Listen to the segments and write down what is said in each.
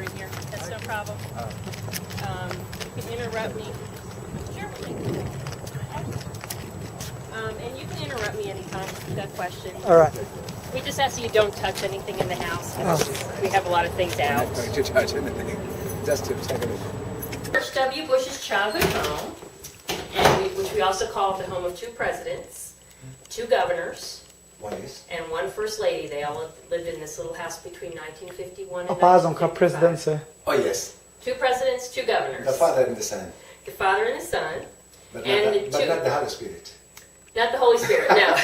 in here. That's no problem. You can interrupt me. Sure. And you can interrupt me anytime if you've got questions. All right. We just ask that you don't touch anything in the house. 'Cause we have a lot of things out. I'm not going to touch anything. Just to check it. George W. Bush's childhood home, and which we also call the home of two presidents, two governors, One is? and one first lady. They all lived in this little house between 1951 and Opazon ka 1955. prezydency. Oh, yes. Two presidents, two governors. The father and the son. The father and the son. But, And not, the the, but two- not the Holy Spirit. Not the Holy Spirit, no.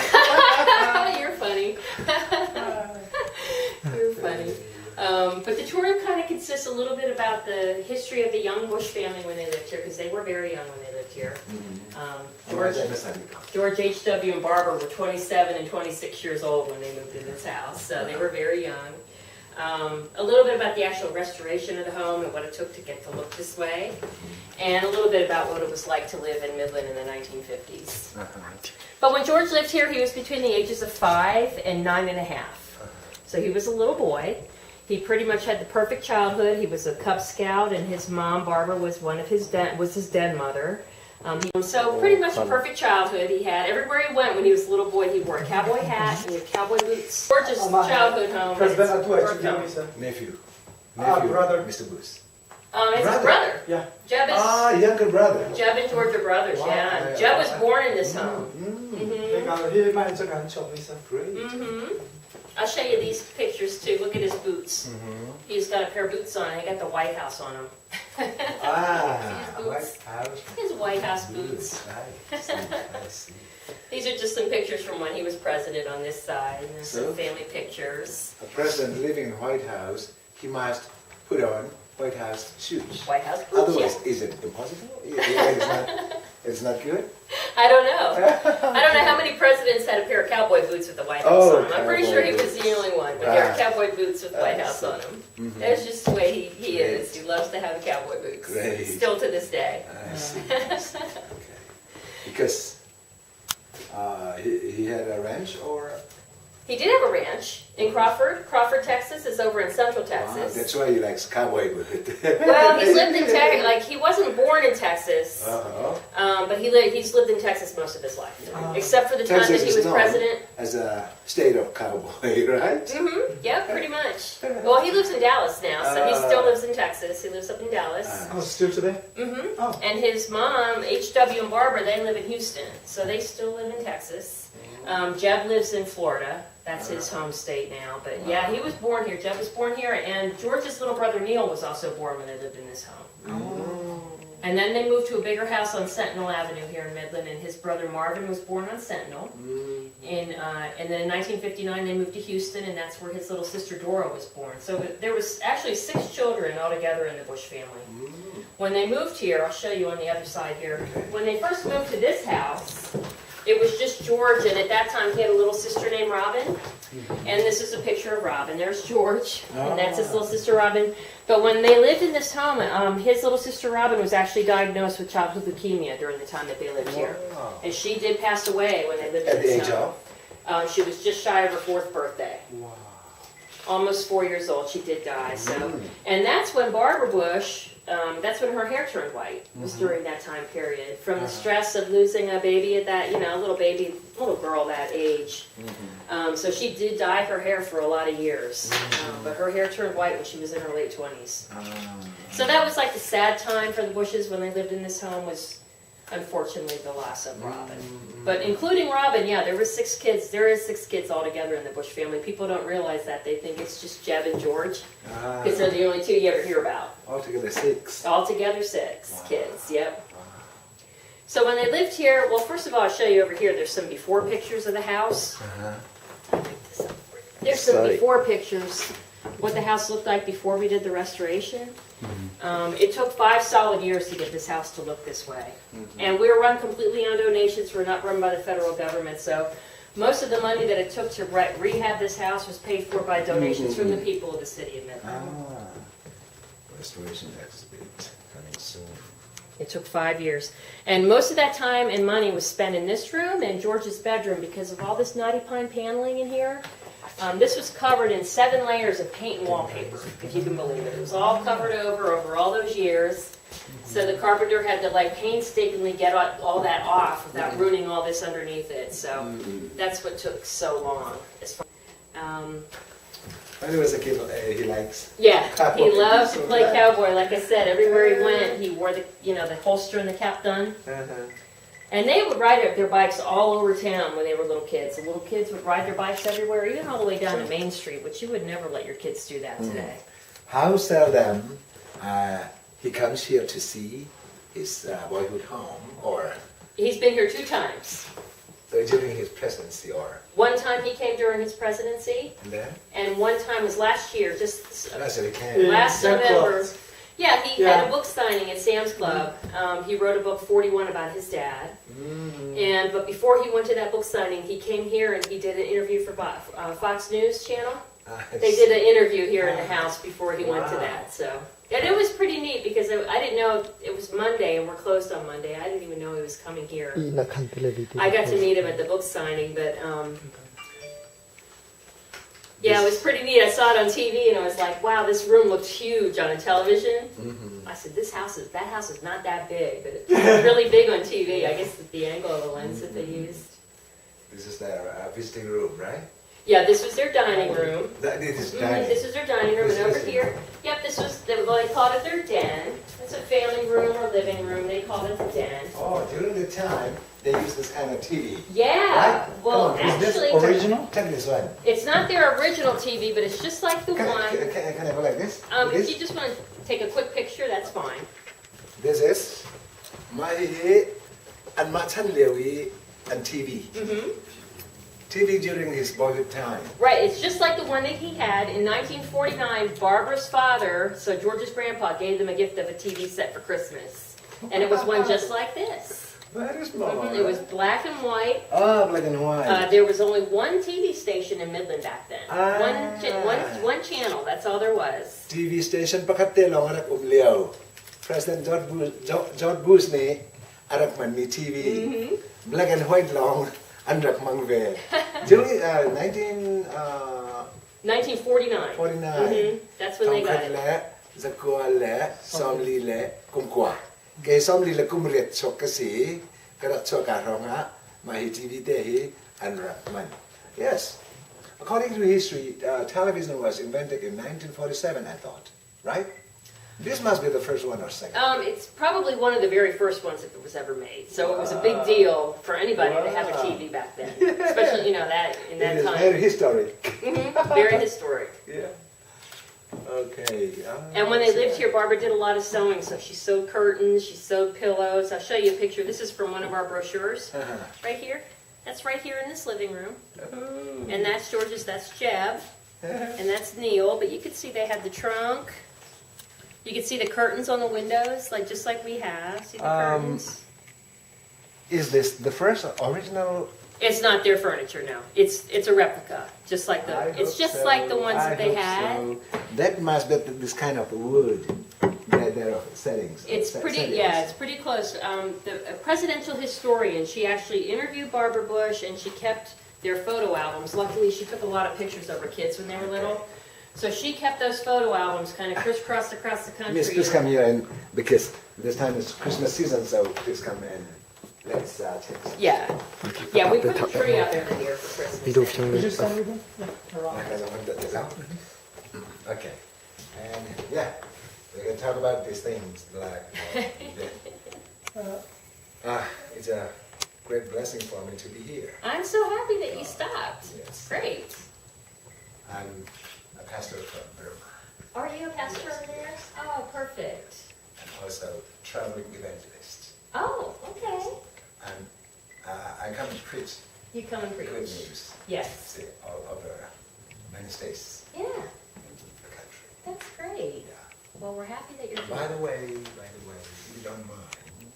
You're funny. You're funny. But the tour kind of consists a little bit about the history of the young Bush family when they lived here, because they were very young when they lived here. George H.W. and Barbara were 27 and 26 years old when they moved in this house, so they were very young. A little bit about the actual restoration of the home and what it took to get to look this way, and a little bit about what it was like to live in Midland in the 1950s. But when George lived here, he was between the ages of 5 and 9.5. So he was a little boy. He pretty much had the perfect childhood. He was a Cub Scout, and his mom, Barbara, was his den mother. So pretty much a perfect childhood he had. Everywhere he went when he was a little boy, he wore a cowboy hat and he had cowboy boots. George's childhood home. President Work Atu home. Nephew. brother. Mr. Bush. It's his brother. Yeah. Jeb Younger brother. Jeb and George are brothers, Wow, yeah. yeah, Jeb was yeah. born in this home. He might have gotten shot, Lisa. Great. I'll show you these pictures too. Look at his boots. He's got a pair of boots on. He got the White House on him. White House. His White House boots. I see. These are just some pictures from when he was president on this side. And there's So? some family pictures. A president living in White House, he must put on White House shoes. White House boots, Otherwise, yeah. is it impossible? It's not good? I don't know. I don't know how many presidents had a pair of cowboy boots with the White House Oh, on them. I'm pretty sure he was the only one with a pair of cowboy boots with White House on them. That's just the way he is. He loves to have the cowboy boots. Great. Still to this day. I see. Okay. Because he had a ranch or? He did have a ranch in Crawford. Crawford, Texas is over in central Texas. That's why he likes cowboy boot. Well, he's lived in Texas. Like, he wasn't born in Texas, Uh-huh. but he's lived in Texas most of his life, except for the time Texas that he is was known president. as a state of cowboy, right? Yeah, pretty much. Well, he lives in Dallas now, so he still lives in Texas. He lives up in Dallas. Oh, still today? Oh. And his mom, H.W. and Barbara, they live in Houston, so they still live in Texas. Jeb lives in Florida. That's his home state now. But yeah, he was born here. Jeb was born here, and George's little brother Neil was also born when they lived in this home. And then they moved to a bigger house on Sentinel Avenue here in Midland, and his brother Marvin was born on Sentinel. And then in 1959 they moved to Houston, and that's where his little sister Dora was born. So there was actually 6 children altogether in the Bush family. When they moved here, I'll show you on the other side here. When they first moved to this house, it was just George, and at that time he had a little sister named Robin. And this is a picture of Robin. There's George, and that's his little sister Robin. But when they lived in this home, his little sister Robin was actually diagnosed with childhood leukemia during the time that they lived here. And she did pass away when they lived in this home. She was just shy of her 4th birthday. Wow. Almost 4 years old, she did die. So, and that's when Barbara Bush, that's when her hair turned white, was during that time period. From the stress of losing a baby at that, little girl that age. So she did dye her hair for a lot of years. But her hair turned white when she was in her late 20s. So that was like the sad time for the Bushes when they lived in this home, was unfortunately the loss of Robin. But including Robin, yeah, there were 6 kids. There is 6 kids altogether in the Bush family. People don't realize that. They think it's just Jeb and George, because they're the only 2 you ever hear about. Altogether 6. Altogether 6 kids, yep. So when they lived here, well, first of all, I'll show you over here. There's some before pictures of the house. There's some before pictures, what the house looked like before we did the restoration. It took 5 solid years to get this house to look this way. And we were run completely on donations. We're not run by the federal government. So most of the money that it took to rehab this house was paid for by donations from the people of the city of Midland. Restoration exhibit coming soon. It took 5 years. And most of that time and money was spent in this room and George's bedroom because of all this knotty pine paneling in here. This was covered in 7 layers of paint and wallpaper, if you can believe it. It was all covered over all those years. So the carpenter had to like painstakingly get all that off without ruining all this underneath it. So that's what took so long. When he was a kid, he likes. Yeah, cowboy. he loved to So play that- cowboy. Like I said, everywhere he went, he wore the the holster and the cap done. And they would ride their bikes all over town when they were little kids. The little kids would ride their bikes everywhere, even all the way down to Main Street, which you would never let your kids do that today. How seldom he comes here to see his boyhood home, or He's been here 2 times. during his presidency, or One time he came during his presidency, and then and one time was last year, just that's what he can. last Sam November. Club. Yeah, he Yeah. had a book signing at Sam's Club. He wrote a book, 41, about his dad. But before he went to that book signing, he came here and he did an interview for Fox News Channel. They did an interview here in the house before he went to that. So, and it was pretty neat because I didn't know it was Monday and we're closed on Monday. I didn't even know he was coming here. I got to meet him at the book signing, but yeah, it was pretty neat. I saw it on TV and I was like, wow, this room looks huge on television. I said, that house is not that big, but it's really big on TV. I guess the angle of the lens that they used. This is their visiting room, right? Yeah, this was their dining room. That it is Mhm, dining. This was their dining room, This and over is- here, yep, this was, they called it their den. It's a family room or living room, they called it the den. Oh, during the time they used this kind of TV. Yeah, Right? well, Come on, is this actually, original? Check this one. it's not their original TV, but it's just like the Can one. I go like this? If This? you just want to take a quick picture, that's fine. This is my and Matan Lewi and TV. TV during his boyhood time. Right, it's just like the one that he had in 1949. Barbara's father, so George's grandpa, gave them a gift of a TV set for Christmas. And it was one just like this. Very small. It was black and white. Oh, black and white. There was only one TV station in Midland back then. Ah. One channel, that's all there was. TV station ปกติเราอารักเลี้ยว President George Bush นี่อารักมันมี TV black and white ลองอันรักมังเว during 1949. 49 That's when they got it. และสกัวและซอมลีและกุมกว่าเกซอมลีและกุมเรียดชกกสีกระชกการร้องฮะมาฮิทีวีเตฮิอันรักมัน yes according to history television was invented in 1947 I thought right this must be the first one or second It's probably one of the very first ones if it was ever made. So it was a big deal for anybody to have a TV back then, especially that in that it is time. very historic Very historic. yeah okay And when they lived here, Barbara did a lot of sewing. So she sewed curtains, she sewed pillows. I'll show you a picture. This is from one of our brochures, right here. That's right here in this living room. And that's George's. That's Jeb, and that's Neil. But you could see they had the trunk. You can see the curtains on the windows, just like we have. See the curtains? is this the first original It's not their furniture, no. It's a replica, just like like the ones that they had. So. That must be this kind of wood. Their settings. It's pretty, yeah, it's pretty close. A presidential historian, she actually interviewed Barbara Bush, and she kept their photo albums. Luckily, she took a lot of pictures of her kids when they were little. So she kept those photo albums kind of crisscrossed across the country. Miss, please come here, and because this time is Christmas season, so please come and let's check. Yeah. Yeah, we put a tree out every year for Christmas. Did you send me them? Okay, and yeah, we can talk about these things like it's a great blessing for me to be here. I'm so happy that you stopped. Yes. Great. I'm a pastor from Burma Are you a pastor over there? Oh, perfect. and also traveling evangelist. Oh, okay. And I come to preach You come and good preach. news Yes. all over many states Yeah, in the country. that's great. Yeah. Well, we're happy that you're By here. the way, if you don't mind,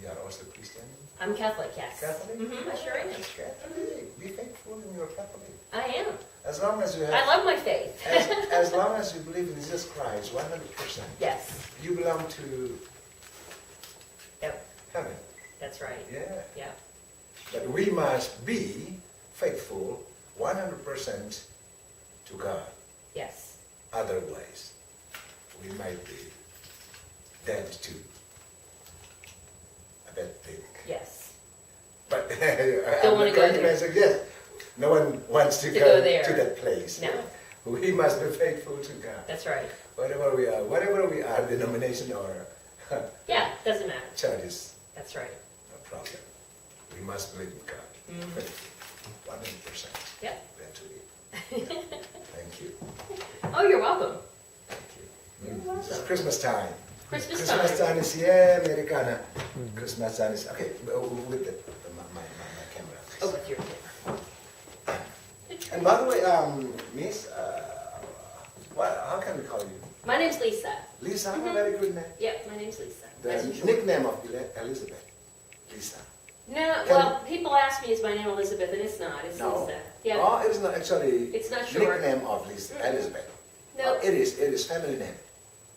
you are also Christian. I'm Catholic, yes. Catholic? I sure am. Catholic. Be faithful in your Catholic. I am. As long as you I have, love my faith. as long as you believe in Jesus Christ, 100%, Yes. you belong to Yep, heaven. that's right. Yeah. Yeah. But we must be faithful 100% to God. Yes. Otherwise, we might be dead to a bad thing. Yes. But Don't wanna go there. Yes, no one wants to To go go there. to that place. No. We must be faithful to God. That's right. Whatever we are, denomination or Yeah, doesn't matter. church is That's right. no problem. We must believe in God. Mhm. 100%. Yep. Actually. Thank you. Oh, you're welcome. Thank you. It's Christmas time. Christmas Christmas time. time is here, Americana. Christmas time is okay. With my camera. Oh, with your camera. And by the way, Miss, how can we call you? My name's Lisa. Lisa. Very good name. Yep, my name's Lisa. The Nice and short. nickname of Elizabeth. Lisa. No, well, people ask me, is my name Elizabeth, and it's not. It's No. Lisa. Yeah. Oh, it is not actually. It's not short. Nickname of Lisa, Elizabeth. No. Oh, it is family name.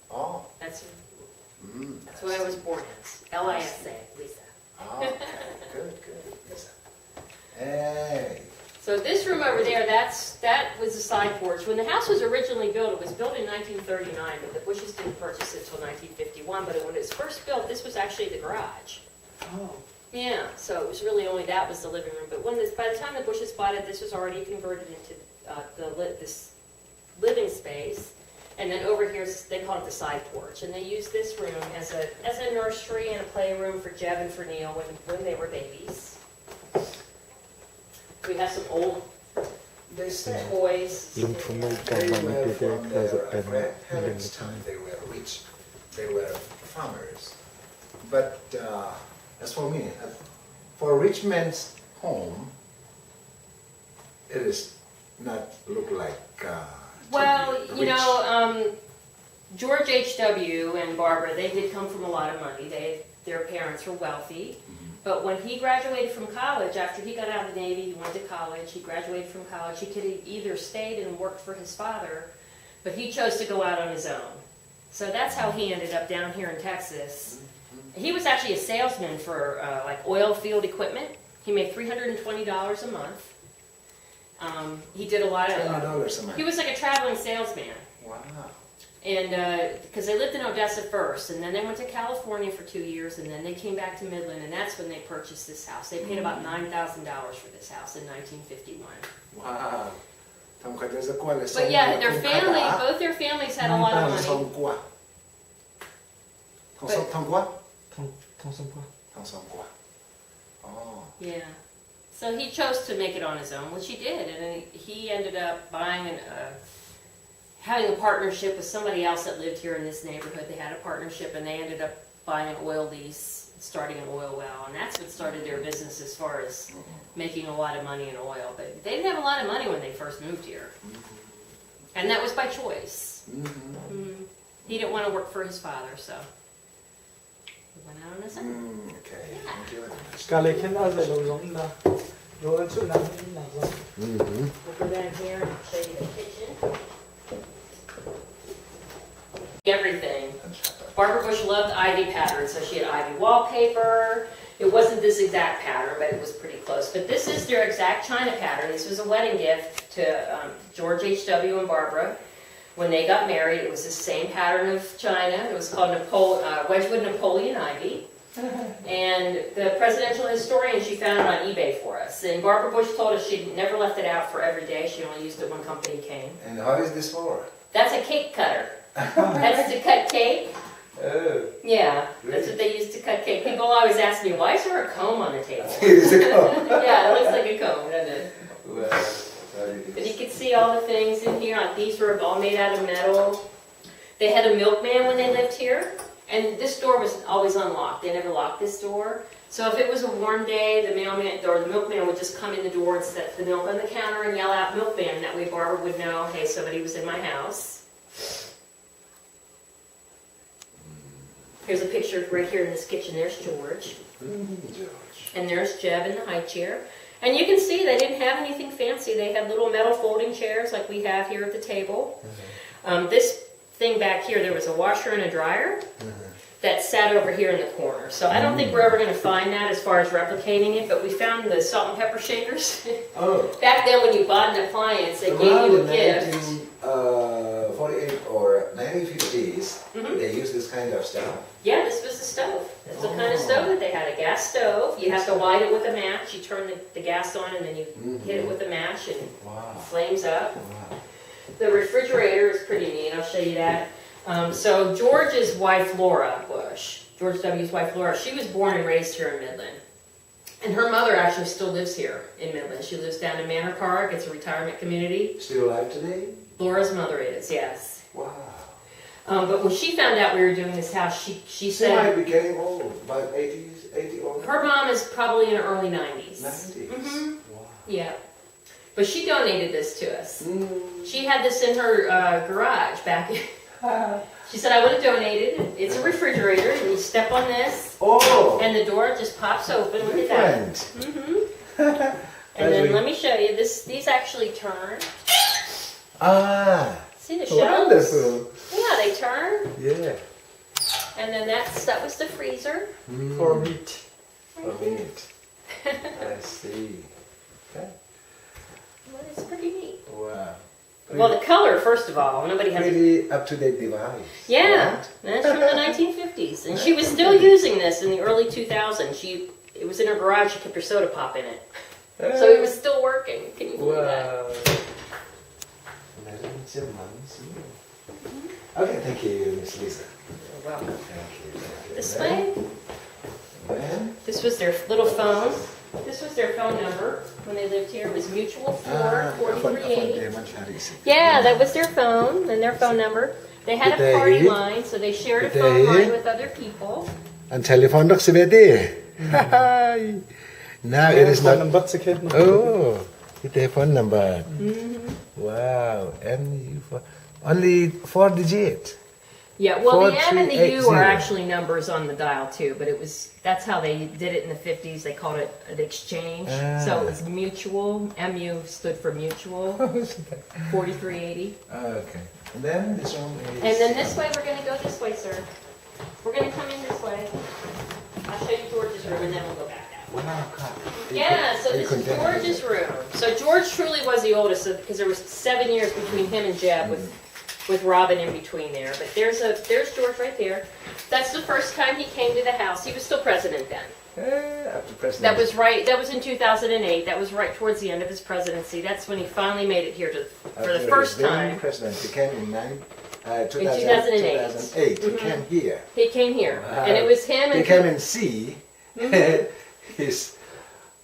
Oh. That's That's what I was born as. Lisa, Lisa. Oh, okay. Good. Lisa. Hey. So this room over there, that was the side porch. When the house was originally built, it was built in 1939, but the Bushes didn't purchase it until 1951. But when it was first built, this was actually the garage. Oh. Yeah, so it was really only that was the living room. But by the time the Bushes bought it, this was already converted into this living space. And then over here, they call it the side porch. And they used this room as a nursery and a playroom for Jeb and for Neil when they were babies. We have some old They say toys. ลุงทำไมกลับ they มาไม่ were ได้ from ก็จะเป็น their เรื่อง parents' ท time. They were rich. They were farmers. But as for me, for a rich man's home, it is not look like. Well, to be you rich. know, George H.W. and Barbara, they did come from a lot of money. Their parents were wealthy. But when he graduated from college, after he got out of the Navy, he went to college. He graduated from college. He could have either stayed and worked for his father, but he chose to go out on his own. So that's how he ended up down here in Texas. He was actually a salesman for like oil field equipment. He made $320 a month. He did a lot of. $20 a month. He was like a traveling salesman. Wow. And because they lived in Odessa first, and then they went to California for 2 years, and then they came back to Midland, and that's when they purchased this house. They paid about $9,000 for this house in 1951. Wow. But yeah, both their families had a lot of money. ทองสมพร Oh. Yeah. So he chose to make it on his own, which he did, and then he ended up buying having a partnership with somebody else that lived here in this neighborhood. They had a partnership, and they ended up buying an oil lease, starting an oil well, and that's what started their business as far as making a lot of money in oil. But they didn't have a lot of money when they first moved here, and that was by choice. He didn't want to work for his father, so he went out on his own. Okay. Thank you very much. การเลยแค่เอาเลยลงนะโยนชุดนั้นนี่หนักเลย We'll go down here and show you the kitchen. Everything. Barbara Bush loved ivy patterns, so she had ivy wallpaper. It wasn't this exact pattern, but it was pretty close. But this is their exact china pattern. This was a wedding gift to George H.W. and Barbara. When they got married, it was the same pattern of china. It was called Wedgwood Napoleon Ivy. And the presidential historian, she found it on eBay for us. And Barbara Bush told us she never left it out for every day. She only used it when company came. And what is this for? That's a cake cutter. That's to cut cake. Oh. Yeah, that's what they use to cut cake. People always ask me, why is there a comb on the table? It is a comb. Yeah, it looks like a comb, doesn't it? Well, But you can see all the things in here. These were all made out of metal. They had a milkman when they lived here. And this door was always unlocked. They never locked this door. So if it was a warm day, the mailman or the milkman would just come in the door and set the milk on the counter and yell out "milkman." That way Barbara would know, hey, somebody was in my house. Here's a picture right here in this kitchen. There's George. George. And there's Jeb in the high chair. And you can see they didn't have anything fancy. They had little metal folding chairs like we have here at the table. This thing back here, there was a washer and a dryer. that sat over here in the corner. So I don't think we're ever going to find that as far as replicating it, but we found the salt and pepper shakers. Oh. Back then when you bought an appliance, they gave Around you a the gift. 1948 or 1950s, they used this kind of stuff. Yeah, this was the stove. That's the kind of stove that they had, a gas stove. You have to light it with a match. You turn the gas on and then you hit it with a match and it flames up. Wow. The refrigerator is pretty neat. I'll show you that. So George's wife, Laura Bush, George W.'s wife, Laura, she was born and raised here in Midland. And her mother actually still lives here in Midland. She lives down in Manor Park. It's a retirement community. Still alive today? Laura's mother is, yes. Wow. But when she found out we were doing this house, she She said... might be getting old, about 80 or... Her mom is probably in her early 90s. 90s? Mm-hmm. Wow. Yeah. But she donated this to us. She had this in her garage back in... She said, I would have donated it. It's a refrigerator. And you step on this, and the door just pops open. Look at that. Mm-hmm. And then let me show you. These actually turn. See the shelves? Wonderful. Yeah, they turn. Yeah. And then that was the freezer. For meat. For meat. I see. Okay. Well, it's pretty neat. Wow. Well, the color, first of all, nobody has. Pretty up-to-date device. Yeah, right? that's from the 1950s, and she was still using this in the early 2000s. It was in her garage. She kept her soda pop in it, so it was still working. Can you believe that? Okay, thank you, Miss Lisa. You're welcome. Thank you. This way. Then, This was their little phone. This was their phone number when they lived here. It was mutual 4380. Yeah, that was their phone and their phone number. They had a party line, so they shared a phone line with other people. and telephone dock sevede. Now it is not. Oh, the phone number. Wow, and only 4 digits. Yeah, well, the M and the U 4380. are actually numbers on the dial too, but that's how they did it in the 50s. They called it an exchange. So it was mutual. MU stood for mutual. 4380. Okay. And then this one is. And then this way, we're going to go this way, sir. We're going to come in this way. I'll show you George's room, and then we'll go back out. Wow, God. Yeah, so this is George's room. So George truly was the oldest, because there was 7 years between him and Jeb, with Robin in between there. But there's George right there. That's the first time he came to the house. He was still president then. After president. That was right. That was in 2008. That was right towards the end of his presidency. That's when he finally made it here for the first time. President. He came in 2008. 2008. He came here. He came here, Wow. and it was him and He came and see his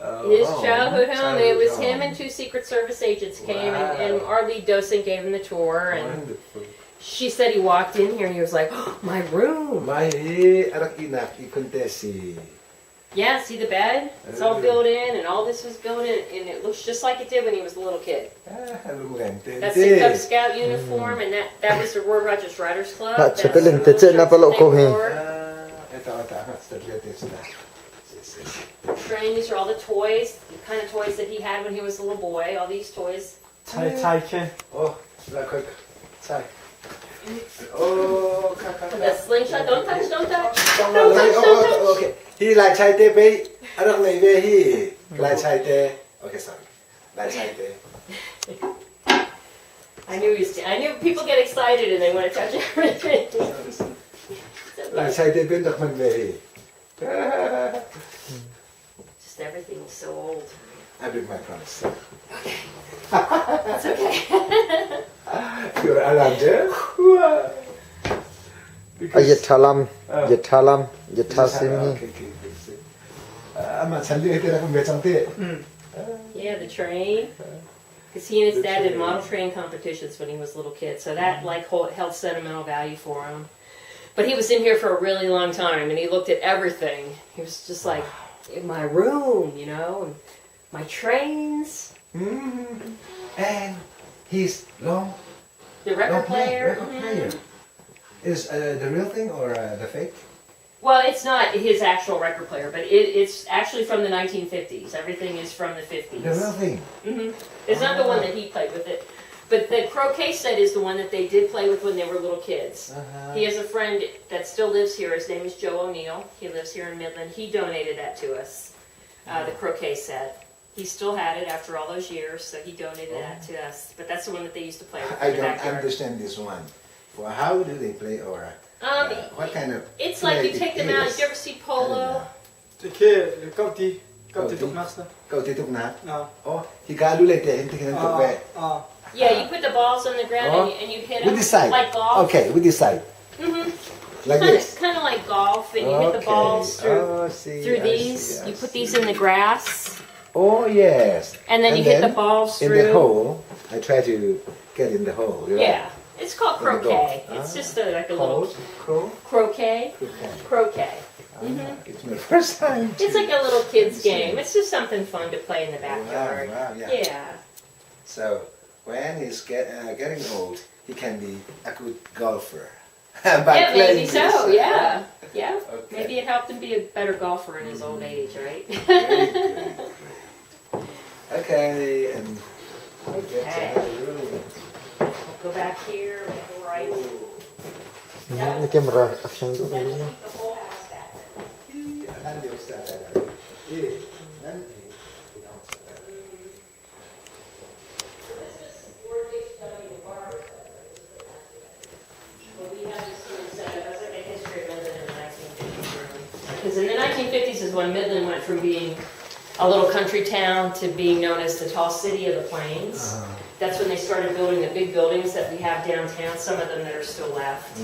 childhood home. It was home. him and 2 Secret Service agents came, Wow. and our lead docent gave him the tour. And Wonderful. she said he walked in here and he was like, oh, "My room." Arak inak ikuntesi. Yeah, see the bed? It's all built in, and all this was built in, and it looks just like it did when he was a little kid. That's the Cub Scout uniform, and that was the Roy Rogers Riders Club. That's the train. These are all the toys, the kind of toys that he had when he was a little boy. All these toys. Oh, Oh, The slingshot. Don't touch. Don't touch. Okay. He like chai te be. I don't know where he like chai te. Okay, sorry. Like chai te. I knew people get excited and they want to touch everything. Like chai te ben dak man be. Just everything is so old. I break my promise. That's okay. You're Alander? Yatalam, Yatasimi. Yeah, the train. Because he and his dad did model train competitions when he was a little kid, so that held sentimental value for him. But he was in here for a really long time, and he looked at everything. He was just like, in my room, and my trains. And he's long. The record player. Is the real thing or the fake? Well, it's not his actual record player, but it's actually from the 1950s. Everything is from the 50s. The real thing. It's not the one that he played with it. But the croquet set is the one that they did play with when they were little kids. Uh-huh. He has a friend that still lives here. His name is Joe O'Neill. He lives here in Midland. He donated that to us, the croquet set. He still had it after all those years, so he donated that to us. But that's the one that they used to play with I in the don't backyard. understand this one. Well, how do they play, or what kind of? It's like you play take them it out. is? Did you ever see polo? Thì kia câu tí tục nát đó. Câu tí tục nát. À. Oh, hikalu lại thế, thì cái tục về. Yeah, you put the balls on the ground and you hit them With this side. like golf. Okay, with this side. Mm-hmm. Like this. Kind of like golf, and you hit the balls through through these. You put these in the grass, Oh yes. and then you hit the balls in through. the hole. I try to get in the hole. Right? Yeah, it's called In the croquet. goal. It's just like a little Crow. croquet. Croquet. Croquet. It's my first time. It's like a little kid's game. It's just something fun to play in the backyard. Wow, yeah. Yeah. So when he's getting old, he can be a good golfer. By Yeah, playing maybe this. so. Yeah. Yeah. Okay. Maybe it helped him be a better golfer in his old age, right? Very good. Okay, and Okay. really. Go back here, go right. Ini kamera action tu. Then keep the whole house back. Because in the 1950s is when Midland went from being a little country town to being known as the tall city of the plains. That's when they started building the big buildings that we have downtown, some of them that are still left.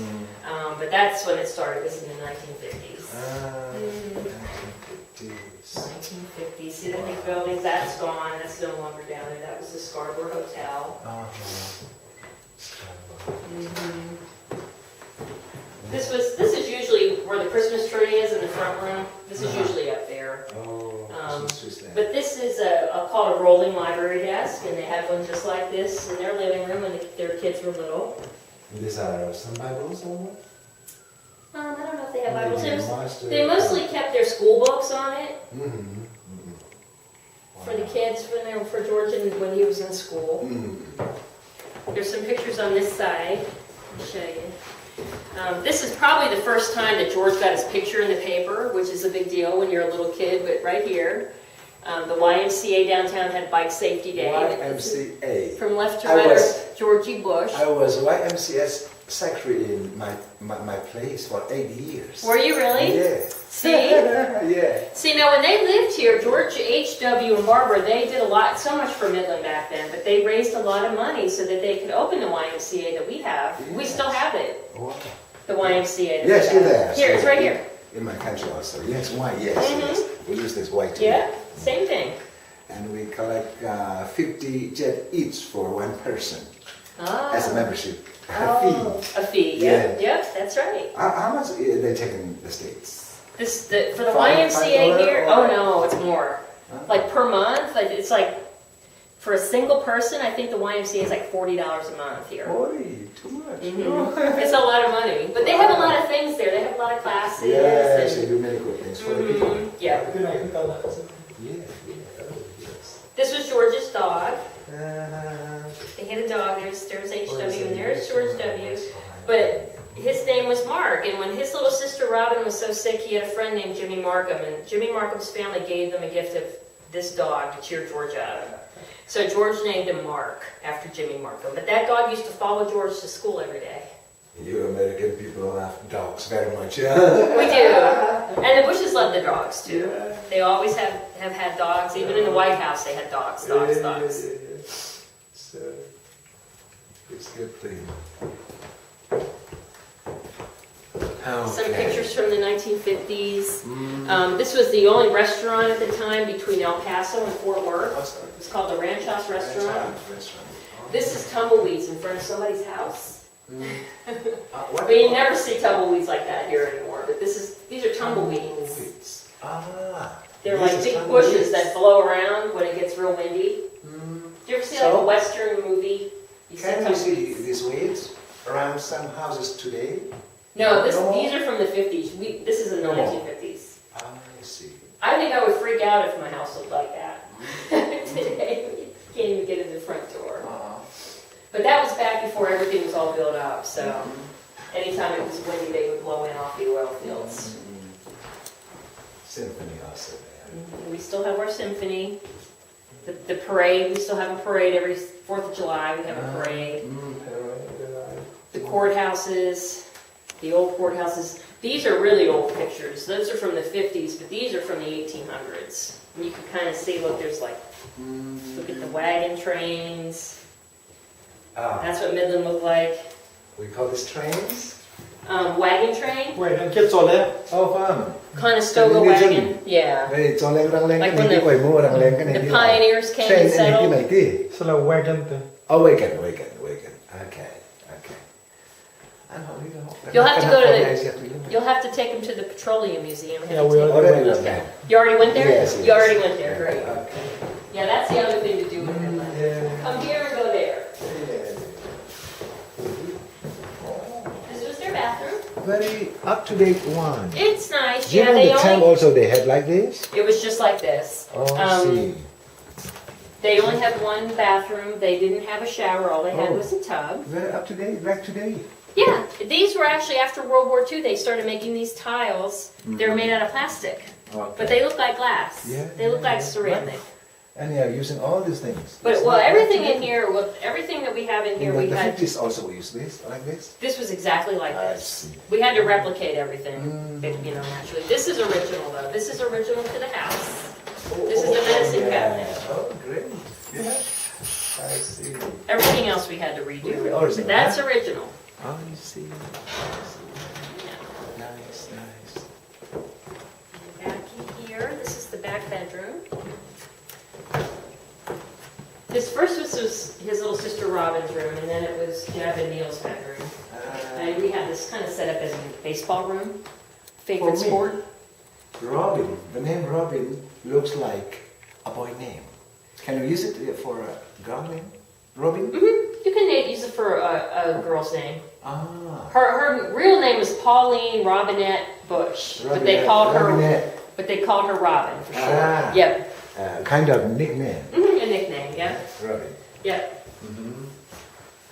But that's when it started, was in the 1950s. 1950s, see the big buildings, that's gone, that's no longer down there, that was the Scarborough Hotel. This is usually where the Christmas tree is in the front room. This is usually up there. But this is called a rolling library desk, and they had one just like this in their living room when their kids were little. These are some Bibles or what? I don't know if they have Bibles. They mostly kept their school books on it for the kids for George when he was in school. There's some pictures on this side. I'll show you. This is probably the first time that George got his picture in the paper, which is a big deal when you're a little kid, but right here. The YMCA downtown had Bike Safety Day. YMCA. From left to right are Georgie Bush. I was YMCA's secretary in my place for 8 years. Were you really? Yeah. See? Yeah. See, now when they lived here, George H.W. and Barbara, they did so much for Midland back then, but they raised a lot of money so that they could open the YMCA that we have. Yes. We still have it. Wow. The YMCA. That Yes, we you're have. there. Here, it's right here. In my country also. Yes, why? Yes. We use this white too. Yeah, same thing. And we collect 50 jet each for one person Ah. as a membership. Oh, fee. a fee. Yeah. Yep, that's right. How much they take in the States? For the $5 YMCA here, or- oh no, it's more. Huh? Like per month, it's like for a single person, I think the YMCA is like $40 a month here. Boy, too much. It's a lot of money, but they have a lot of things there. They have a lot of classes. Yes, they and, do many good things for the people. yeah. Yes. This was George's dog. They had a dog. There's HW and there's George W. But his name was Mark, and when his little sister Robin was so sick, he had a friend named Jimmy Markham, and Jimmy Markham's family gave them a gift of this dog to cheer George up. So George named him Mark after Jimmy Markham. But that dog used to follow George to school every day. You American people love dogs very much. We do. And the Bushes love the dogs too. Yeah. They always have had dogs. Even in the White House, they had dogs. Dogs. So, it's a good thing. Some pictures from the 1950s. This was the only restaurant at the time between El Paso and Fort Worth. It's called the Ranch House Restaurant. This is tumbleweeds in front of somebody's house. I mean, you never see tumbleweeds like that here anymore, but these are tumbleweeds. They're like big bushes that blow around when it gets real windy. Do you ever see like a Western movie? Can you see these weeds around some houses today? No, these are from the 50s. This is in the 1950s. I see. I think I would freak out if my house looked like that. Today, you can't even get in the front door. But that was back before everything was all built up, so anytime it was windy, they would blow in off the oil fields. Symphony also there. We still have our symphony. The parade, we still have a parade every 4th of July, we have a parade. The courthouses, the old courthouses. These are really old pictures. Those are from the 50s, but these are from the 1800s. And you can kind of see, look, there's like, look at the wagon trains. That's what Midland looked like. We call this trains? Wagon train, Wait, anh kết rồi đấy. Oh, fun. Conestoga wagon, yeah. Đây, cho lên răng lên Like cái when này quay mua răng lên cái này The đi. pioneers came Train and cái này cái settled. này đi. Så là wagon till. Oh, wagon. Okay. You'll have to go to You'll have to take them to the Petroleum Museum. Yeah, we Already already was Okay. there. You already went there? Yes, You yes. already went there, great. Okay. Yeah, that's the other thing to do with Midland. Come here and go there. This was their bathroom. Very up-to-date one. It's nice. Do you Yeah, know they the tank only, also they had like this? it was just like this. Oh, I see. They only had one bathroom. They didn't have a shower. All they had Oh. was a tub. Very up-to-date, like today. Yeah, these were actually after World War II. They started making these tiles. They're made out of plastic, but they look like glass. Yeah, They look yeah, like yeah. ceramic. And yeah, using all these things. But It's well, not everything like in here, everything that we have in here, today. we The had. 50s also use this, like this. This was exactly like I this. see. We had to replicate everything, you know, naturally. This is original though. This is original to the house. This is the medicine cabinet. Oh, great. Yeah. I see. Everything else we had to redo. Really original, That's huh? original. Oh, you see. Nice. Back in here, this is the back bedroom. This first was his little sister Robin's room, and then it was Jeb and Neil's bedroom. And we had this kind of set up as a baseball room. Favorite For me. sport? Robin. The name Robin looks like a boy name. Can we use it for a girl name? Robin? You can use it for a girl's name. Ah. Her real name is Pauline Robinette Bush, but they call her Robin for short. Ah. Yep, Kind of nickname. a nickname. Yep, Robin. yep.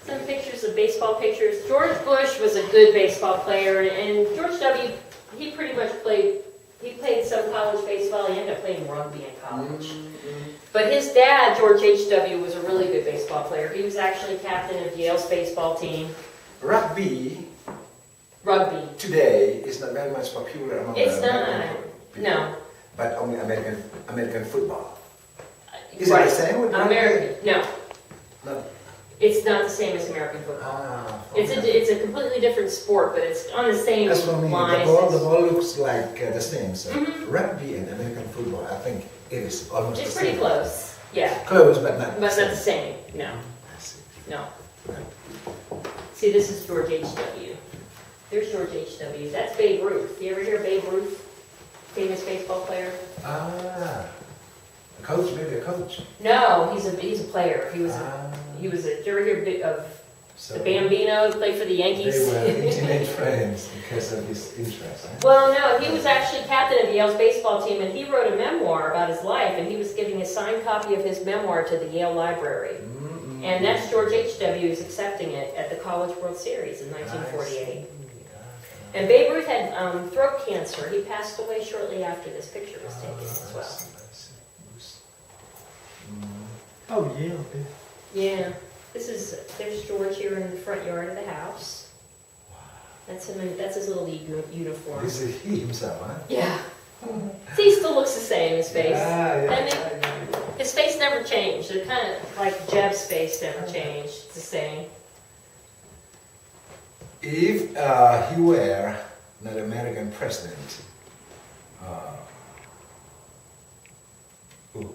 Some pictures of baseball pictures. George Bush was a good baseball player, and George W. He pretty much played. He played some college baseball. He ended up playing rugby in college. But his dad, George H.W., was a really good baseball player. He was actually captain of Yale's baseball team. Rugby Rugby. today is not very much popular among It's American not. people. No. But only American football. Is it Right. the same with rugby? American? No, No. it's not the same as American football. It's a completely different sport, but it's on the same As for me, line. the ball looks like the same. So rugby and American football, I think it is almost It's the pretty same. close. Yeah, Close, but not but not the same. No, I see. no. See, this is George H.W. There's George H.W. That's Babe Ruth. You ever hear Babe Ruth? Famous baseball player? Ah, a coach, maybe a coach. No, he's a player. He was Ah. you ever hear of So the Bambino who played for the Yankees? They were intimate friends because of his interest. Huh? Well, no, he was actually captain of Yale's baseball team, and he wrote a memoir about his life, and he was giving a signed copy of his memoir to the Yale Library. And that's George H.W. is accepting it at the College World Series in 1948. And Babe Ruth had throat cancer. He passed away shortly after this picture was taken as well. Oh yeah, okay. Yeah, there's George here in the front yard of the house. That's him. That's his little league uniform. This is he himself, huh? Yeah. See, he still looks the same, his face. Yeah. I mean, his face never changed. It kind of like Jeb's face never changed. It's the same. If he were not American president, who?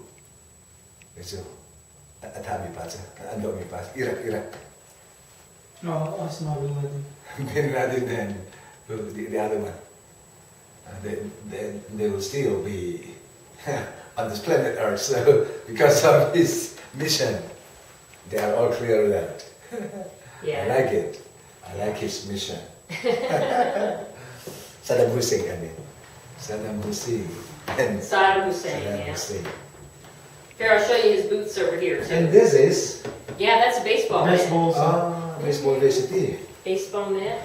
It's a Tabi Pacha, Andomi Pacha, Iraq. No, Osama bin Laden. Bin Laden and the other one. They will still be on this planet Earth. So because of his mission, they are all clear of that. Yeah. I like it. I like his mission. Saddam Hussein, I mean. Saddam Hussein. And Saddam Hussein, Saddam yeah. Hussein. Here, I'll show you his boots over here too. And this is Yeah, that's a baseball mitt. Baseball. baseball varsity. Baseball mitt.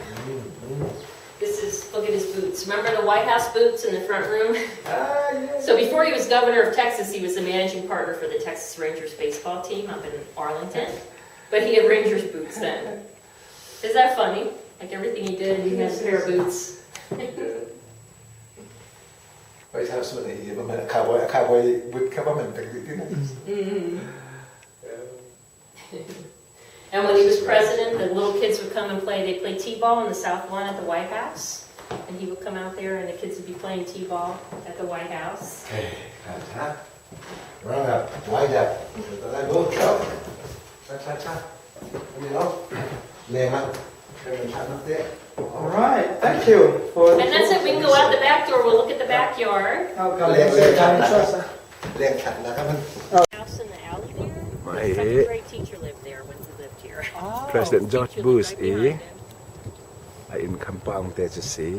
This is, look at his boots. Remember the White House boots in the front room? Yes. So before he was governor of Texas, he was the managing partner for the Texas Rangers baseball team up in Arlington. But he had Rangers boots then. Is that funny? Like everything he did, he has a pair of boots. White Houseมันไอ้มันcowboy boot ครับว่ามันเป็นที่นั่น And when he was president, the little kids would come and play. They play t-ball in the South Lawn at the White House. And he would come out there and the kids would be playing t-ball at the White House. โอเคครับร้องแบบไว้แบบตอนแรกโดนเข้าช้าๆนี่เนาะแรงมากเป็นชั้นนักเตะ All right. Thank you for. And that's it. We can go out the back door. We'll look at the backyard. เอากลับมาเสียใจช่วยซะ แรงขัดนะครับมัน House in the alley there. My My second head. grade teacher lived there when he lived here. President George Teacher Bush lived right behind him. ay in kampang te si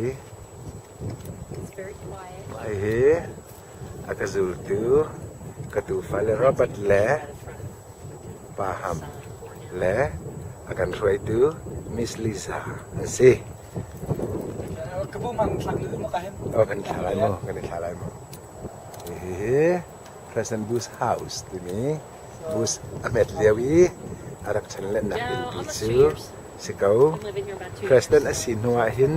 It's very quiet. ai he akazultu katu fale Robert le By the front. paham Sun for him. le akan try to Miss Lisa si กระบุ้งมันคลังหรือมากัน oh kan thalai mo eh President Bush house tu ni Bush Ahmed Lewi arak chanle na No, in almost 2 pichu years. sikau I'm living here about 2 President years. asin huahin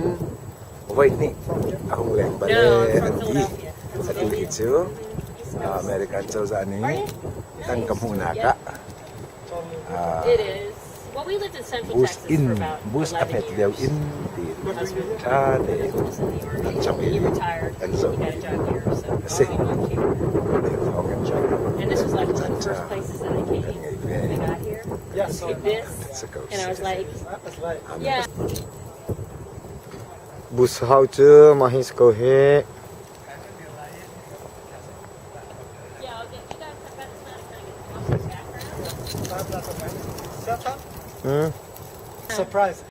wait ni ahong leng bale No, I'm from anti Philadelphia. sa tulichu American chow zani tang kamuna ka It is. Well, we lived in Central Bus Texas in for about Bus 11 Ahmed years. Lew in di My husband ta de was in the Army. Chong He Ili. retired. And so- He got a job here, See. so we moved here. Organ job And this was like one of the first places that I came when I got here. Yeah, so Did this, sa coast and I was like, that's right. yeah. Bus how to mahis ko he. Yeah, I'll get you guys some better last night. Background. Shut up. Hmm. Surprise.